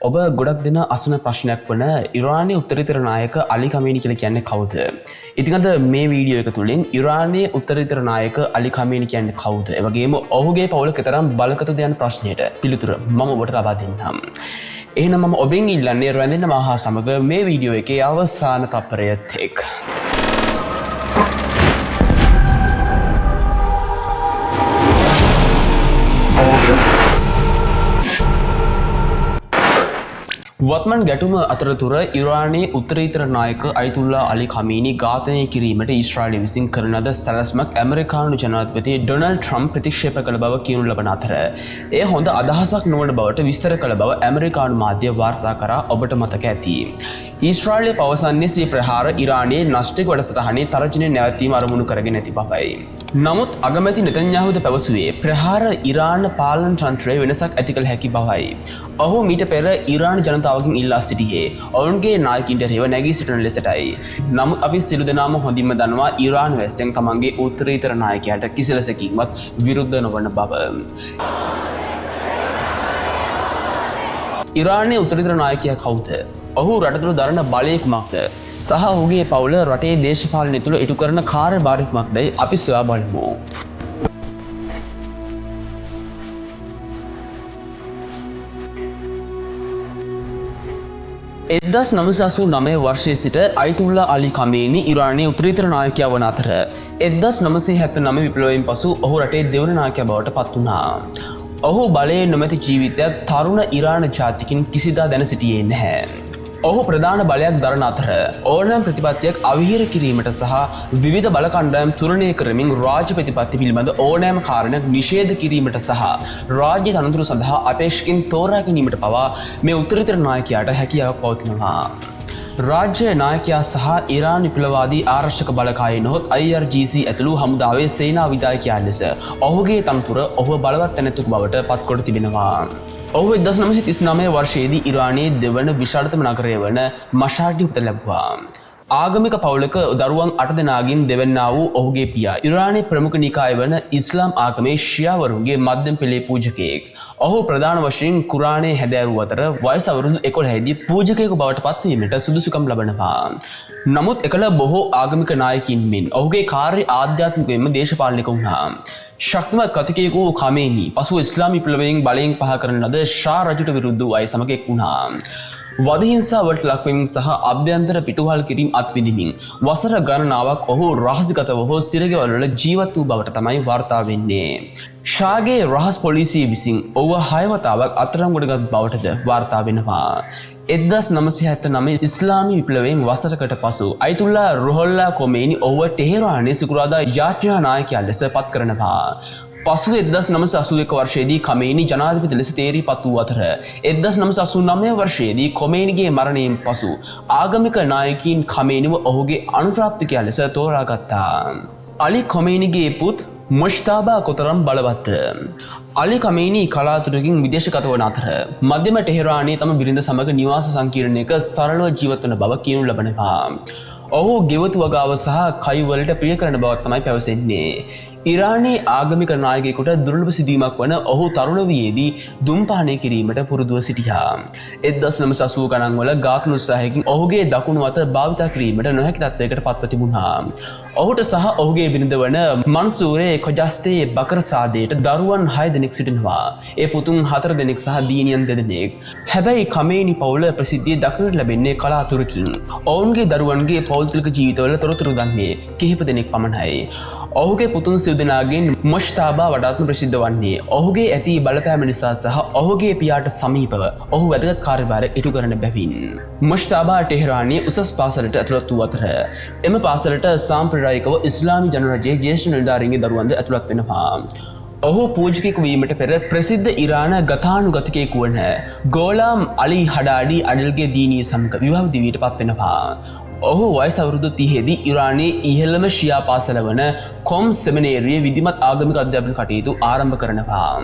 ඔබ ගොඩක් දෙන අසන ප්‍රශ්නයක් වන ඉරානයේ උත්තරීතර නායක අලි කමේනි කියලා කියන්නේ කවුද? ඉතින් අද මේ වීඩියෝ එක තුලින් ඉරානයේ උත්තරීතර නායක අලි කමේනි කියන්නේ කවුද? ඒ වගේම ඔහුගේ පවුල කතරම් බලකතුද යන ප්‍රශ්නයට පිළිතුර මම ඔබට ලබා දෙන්නම්. එහෙනම් මම ඔබෙන් ඉල්ලන්නේ රැඳෙන්න මහා සමග මේ වීඩියෝ එකේ අවසාන තප්පරය තෙක්. වත්මන් ගැටුම අතරතුර ඉරානයේ උත්තරීතර නායක අයතුල්ලා අලි ඛමීනි ඝාතනය කිරීමට ඊශ්‍රායලය විසින් කරන ලද සැලැස්මක් ඇමරිකානු ජනාධිපති ඩොනල්ඩ් ට්‍රම්ප් ප්‍රතික්ෂේප කළ බව කියනු ලබන අතර එය හොඳ අදහසක් නොවන බවට විස්තර කළ බව ඇමරිකානු මාධ්‍ය වාර්තා කරා ඔබට මතක ඇති. ඊශ්‍රායලය පවසන්නේ සිය ප්‍රහාර ඉරානයේ නාස්ටික් වැඩසටහනේ තරජනය නැවැත්වීම අරමුණු කරගෙන ඇති බවයි. නමුත් අගමැති නෙතන්යාහුද පැවසුවේ ප්‍රහාර ඉරාන පාලන තන්ත්‍රයේ වෙනසක් ඇති කළ හැකි බවයි. ඔහු මීට පෙර ඉරාන ජනතාවගෙන් ඉල්ලා සිටියේ ඔවුන්ගේ නායකින්ට රෙව නැගී සිටින ලෙසටයි. නමුත් අපි සියලු දෙනාම හොඳින්ම දන්නවා ඉරාන වැස්සෙන් තමන්ගේ උත්තරීතර නායකයාට කිසිලෙසකින්වත් විරුද්ධ නොවන බව. ඉරානයේ උත්තරීතර නායකයා කවුද? ඔහු රට තුළ දරන බලය කුමක්ද? සහ ඔහුගේ පවුල රටේ දේශපාලනය තුළ ඉටු කරන කාර්යභාරය කුමක්දයි අපි සොයා බලමු. 1989 වර්ෂයේ සිට අයතුල්ලා අලි ඛමේනි ඉරානයේ උත්තරීතර නායකයා වන අතර 1979 විප්ලවයෙන් පසු ඔහු රටේ දෙවන නායකයා බවට පත් වුණා. ඔහු බලයේ නොමැති ජීවිතයක් තරුණ ඉරාන ජාතිකින් කිසිදා දැන සිටියේ නැහැ. ඔහු ප්‍රධාන බලයක් දරන අතර ඕනෑම ප්‍රතිපත්තියක් අවහිර කිරීමට සහ විවිධ බල කණ්ඩායම් තුරණය කරමින් රාජ්‍ය ප්‍රතිපත්ති පිළිබඳ ඕනෑම කාරණයක් නිෂේධ කිරීමට සහ රාජ්‍ය තනතුරු සඳහා අපේක්ෂකින් තෝරා ගැනීමට පවා මේ උත්තරීතර නායකයාට හැකියාවක් පවතිනවා. රාජ්‍ය නායකයා සහ ඉරාන් විප්ලවවාදී ආරක්ෂක බලකායේ නොහොත් IRGC ඇතුළු හමුදාවේ සේනා විධායකයා ලෙස ඔහුගේ තනතුර ඔහු බලවත් තැනැතුක බවට පත්කොට තිබෙනවා. ඔහු 1939 වර්ෂයේදී ඉරානයේ දෙවන විශාලතම නගරය වන මෂාඩි උපත ලැබුවා. ආගමික පවුලක දරුවන් 8 දෙනාගෙන් දෙවන්නා වූ ඔහුගේ පියා ඉරානයේ ප්‍රමුඛ නිකාය වන ඉස්ලාම් ආගමේ ෂියාවරුන්ගේ මධ්‍යම පෙළේ පූජකයෙක්. ඔහු ප්‍රධාන වශයෙන් කුරානයේ හැදෑරූ අතර වයස අවුරුදු 11 දී පූජකයෙකු බවට පත්වීමට සුදුසුකම් ලබනවා. නමුත් එකල බොහෝ ආගමික නායකින් මෙන් ඔහුගේ කාර්ය ආධ්‍යාත්මිකවම දේශපාලනික වුණා. ශක්තිමත් කතිකයෙකු වූ ඛමේනි පසුව ඉස්ලාම් විප්ලවයෙන් බලයෙන් පහ කරන ලද ෂා රජුට විරුද්ධ වූ අය සමග එක් වුණා. වද හිංසාවට ලක්වෙමින් සහ අභ්‍යන්තර පිටුවහල් කිරීම අත්විඳිමින් වසර ගණනාවක් ඔහු රහසිගතව හෝ සිරගෙවල්වල ජීවත් වූ බවට තමයි වාර්තා වෙන්නේ. ෂාගේ රහස් පොලිසිය විසින් ඔහුව 6 වතාවක් අත්අඩංගුවටගත් බවටද වාර්තා වෙනවා. 1979 ඉස්ලාමී විප්ලවයෙන් වසරකට පසු අයතුල්ලා රුහොල්ලා කොමේනි ඔහුව ටෙහෙරානයේ සිකුරාදා යාච්ඤා නායකයා ලෙස පත් කරනවා. පසුව 1981 වර්ෂයේදී ඛමේනි ජනාධිපති ලෙස තේරීපත් වූ අතර 1989 වර්ෂයේදී කොමේනිගේ මරණයෙන් පසු ආගමික නායකයින් ඛමේනිව ඔහුගේ අනුප්‍රාප්තිකයා ලෙස තෝරාගත්තා. අලි ඛමේනිගේ පුත් මුෂ්තාබා කොතරම් බලවත්ද? අලි ඛමේනි කලාතුරකින් විදේශගත වන අතර මධ්‍යම ටෙහෙරානයේ තම බිරිඳ සමග නිවාස සංකීර්ණයක සරලව ජීවත් වන බව කියනු ලබනවා. ඔහු ගෙවතු වගාව සහ කයුවලට ප්‍රිය කරන බවක් තමයි පැවසෙන්නේ. ඉරානයේ ආගමික නායකයෙකුට දුර්ලභ සිදුවීමක් වන ඔහු තරුණ වියේදී දුම්පානය කිරීමට පුරුදුව සිටියා. 1980 ගණන් වල ඝාතන උත්සාහයකින් ඔහුගේ දකුණු අත භාවිත කිරීමට නොහැකි තත්ත්වයකට පත්ව තිබුණා. ඔහුට සහ ඔහුගේ බිරිඳ වන මන්සූරේ කොජස්තේ බකර්සාදේට දරුවන් 6 දෙනෙක් සිටිනවා. ඒ පුතුන් 4 දෙනෙක් සහ දියණියන් 2 දෙනෙක්. හැබැයි ඛමේනි පවුල ප්‍රසිද්ධිය දක්නට ලැබෙන්නේ කලාතුරකින්. ඔවුන්ගේ දරුවන්ගේ පෞද්ගලික ජීවිතවල තොරතුරු දන්නේ කිහිප දෙනෙක් පමණයි. ඔහුගේ පුතුන් සිව් දෙනාගෙන් මුෂ්තාබා වඩාත්ම ප්‍රසිද්ධ වන්නේ ඔහුගේ ඇති බලපෑම නිසා සහ ඔහුගේ පියාට සමීපව ඔහු වැදගත් කාර්යභාර ඉටු කරන බැවින්. මුෂ්තාබා ටෙහෙරානයේ උසස් පාසලට ඇතුළත් වූ අතර එම පාසලට සාම්ප්‍රදායිකව ඉස්ලාමී ජනරජයේ ජ්‍යෙෂ්ඨ නිලධාරීන්ගේ දරුවන්ද ඇතුළත් වෙනවා. ඔහු පූජකයෙකු වීමට පෙර ප්‍රසිද්ධ ඉරාන ගතානුගතිකයෙකු වන ගෝලාම් අලි හඩාඩි අඩල්ගේ දීනිය සමග විවාහ දිවියට පත් වෙනවා. ඔහු වයස අවුරුදු 30 දී ඉරානයේ ඉහළම ෂියා පාසල වන කොම් සෙමිනේරියේ විධිමත් ආගමික අධ්‍යාපන කටයුතු ආරම්භ කරනවා.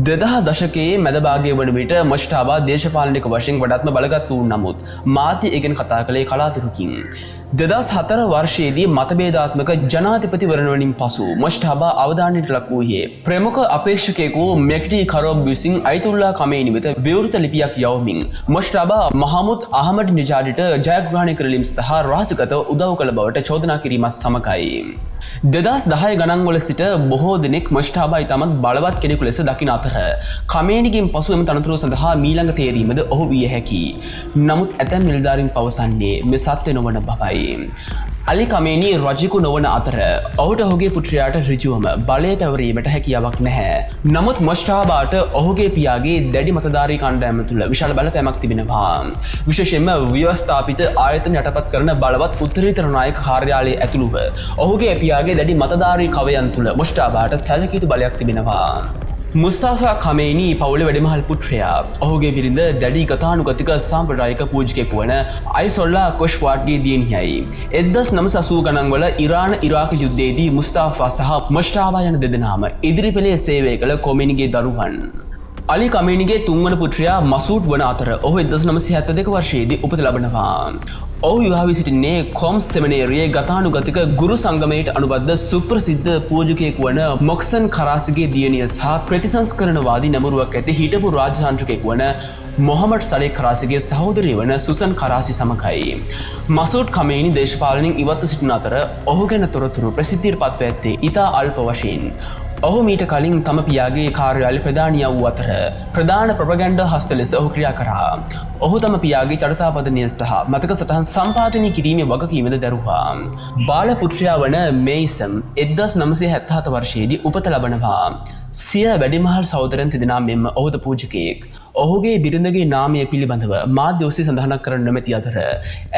2000 දශකයේ මැද භාගයේ වන විට මුෂ්තාබා දේශපාලනික වශයෙන් වඩාත්ම බලගත් වූ නමුත් මාධ්‍ය ඒ ගැන කතා කළේ කලාතුරකින්. 2004 වර්ෂයේදී මතභේදාත්මක ජනාධිපතිවරණවලින් පසු මොස්ටාබා අවධානයට ලක් වූයේ ප්‍රමුඛ අපේක්ෂකයෙකු මෙක්ටි කරොබ් විසින් අයිතුල්ලා කමේනි වෙත විවෘත ලිපියක් යවමින් මොස්ටාබා මහමුද් අහමඩ් නිජාඩිට ජයග්‍රහණය කරලීම සඳහා රහසිගතව උදව් කළ බවට චෝදනා කිරීමත් සමගයි. 2010 ගණන්වල සිට බොහෝ දෙනෙක් මොස්ටාබා ඉතාමත් බලවත් කෙනෙකු ලෙස දකින අතර කමේනිගෙන් පසු එම තනතුර සඳහා මීළඟ තේරීමද ඔහු විය හැකියි. නමුත් ඇතැම් නිලධාරීන් පවසන්නේ මේ සත්‍ය නොවන බවයි. අලි කමේනි රජෙකු නොවන අතර ඔහුට ඔහුගේ පුත්‍රයාට ඍජුවම බලය පැවරීමට හැකියාවක් නැහැ. නමුත් මොස්ටාබාට ඔහුගේ පියාගේ දැඩි මතධාරී කණ්ඩායම තුළ විශාල බලපෑමක් තිබෙනවා. විශේෂයෙන්ම ව්‍යවස්ථාපිත ආයතන යටපත් කරන බලවත් උත්තරීතර නායක කාර්යාලයේ ඇතුළුව ඔහුගේ පියාගේ දැඩි මතධාරී කවයන් තුළ මොස්ටාබාට සැලකිය යුතු බලයක් තිබෙනවා. මුස්තාෆා කමේනි පවුලේ වැඩිමහල් පුත්‍රයා ඔහුගේ බිරිඳ දැඩි ගතානුගතික සාම්ප්‍රදායික පූජකයෙකු වන අයිසොල්ලා කොෂ්වාට්ගේ දියණියයි. 1980 ගණන්වල ඉරාන ඉරාක යුද්ධයේදී මුස්තාෆා සහ මොස්ටාබා යන දෙදෙනාම ඉදිරිපෙළේ සේවය කළ කොමේනිගේ දරුවන්. අලි කමේනිගේ තුන්වන පුත්‍රයා මසූඩ් වන අතර ඔහු 1972 වර්ෂයේදී උපත ලබනවා. ඔහු විවාහ වී සිටින්නේ කොම් සෙමිනේරියේ ගතානුගතික ගුරු සංගමයට අනුබද්ධ සුප්‍රසිද්ධ පූජකයෙකු වන මොක්සන් කරාසිගේ දියණිය සහ ප්‍රතිසංස්කරණවාදී නැඹුරුවක් ඇති හිටපු රාජතාන්ත්‍රිකයෙකු වන මොහමඩ් සලේ කරාසිගේ සහෝදරිය වන සුසන් කරාසි සමගයි. මසූඩ් කමේනි දේශපාලනින් ඉවත්ව සිටින අතර ඔහු ගැන තොරතුරු ප්‍රසිද්ධියට පත්ව ඇත්තේ ඉතා අල්ප වශයෙන්. ඔහු මීට කලින් තම පියාගේ කාර්යාලය ප්‍රධානියා වූ අතර ප්‍රධාන ප්‍රොපගැන්ඩා හස්ත ලෙස ඔහු ක්‍රියා කරා. ඔහු තම පියාගේ චරිතාපදනය සහ මතක සටහන් සම්පාදනය කිරීමේ වගකීමද දැරුවා. බාල පුත්‍රයා වන මේසම් 1977 වර්ෂයේදී උපත ලබනවා. සිය වැඩිමහල් සහෝදරයන් තිදෙනා මෙන්ම ඔහුද පූජකයෙක්. ඔහුගේ බිරිඳගේ නාමය පිළිබඳව මාධ්‍ය ඔස්සේ සඳහනක් කරන්න නොමැති අතර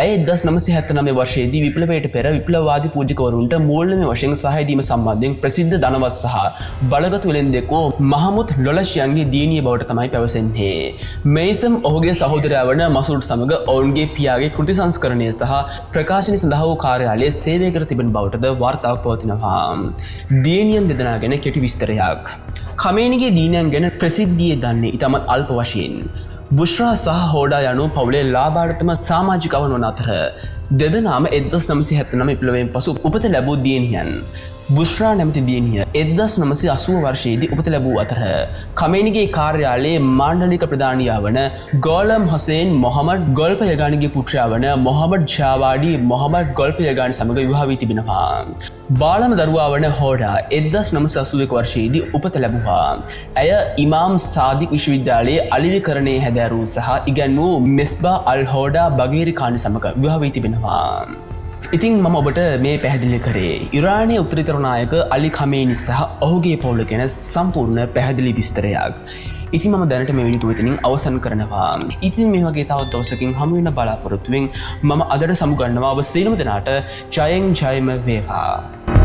ඇය 1979 වර්ෂයේදී විප්ලවයට පෙර විප්ලවවාදී පූජකවරුන්ට මූල්‍යමය වශයෙන් සහාය දීම සම්බන්ධයෙන් ප්‍රසිද්ධ ධනවත් සහ බලගත් වෙළෙන්දෙකු මහමුද් ලොලෂියන්ගේ දියණිය බවට තමයි පැවසෙන්නේ. මේසම් ඔහුගේ සහෝදරයා වන මසූඩ් සමග ඔවුන්ගේ පියාගේ කෘති සංස්කරණය සහ ප්‍රකාශනය සඳහා වූ කාර්යාලයේ සේවය කර තිබෙන බවටද වාර්තාවක් පවතිනවා. දියණියන් දෙදෙනා ගැන කෙටි විස්තරයක්. කමේනිගේ දියණියන් ගැන ප්‍රසිද්ධියේ දන්නේ ඉතාමත් අල්ප වශයෙන්. බුෂ්රා සහ හෝඩා යනු පවුලේ ලාභාර්ථම සමාජිකවන් වන අතර දෙදෙනාම 1979 විප්ලවයෙන් පසු උපත ලැබූ දියණියන්. බුෂ්රා නැමැති දියණිය 1980 වර්ෂයේදී උපත ලැබූ අතර කමේනිගේ කාර්යාලයේ මාණ්ඩලික ප්‍රධානියා වන ගෝලම් හසේන් මොහමඩ් ගොල්පයගානිගේ පුත්‍රයා වන මොහමඩ් ජාවාඩි මොහමඩ් ගොල්පයගානි සමග විවාහ වී තිබෙනවා. බාලම දරුවා වන හෝඩා 1981 වර්ෂයේදී උපත ලැබුවා. ඇය ඉමාම් සාදික් විශ්වවිද්‍යාලයේ අලිවිකරණයේ හැදෑරූ සහ ඉගැන්වූ මෙස්බා අල් හෝඩා බගේරි කානි සමග විවාහ වී තිබෙනවා. ඉතින් මම ඔබට මේ පැහැදිලි කරේ ඉරානයේ උත්තරීතර නායක අලි කමේනි සහ ඔහුගේ පවුල ගැන සම්පූර්ණ පැහැදිලි විස්තරයක්. ඉතින් මම දැනට මේ වීඩියෝ එතනින් අවසන් කරනවා. ඉතින් මේ වගේ තවත් දවසකින් හමු වෙන බලාපොරොත්තුවෙන් මම අදට සමුගන්නවා ඔබ සියලුම දෙනාට ජයෙන් ජයම වේවා.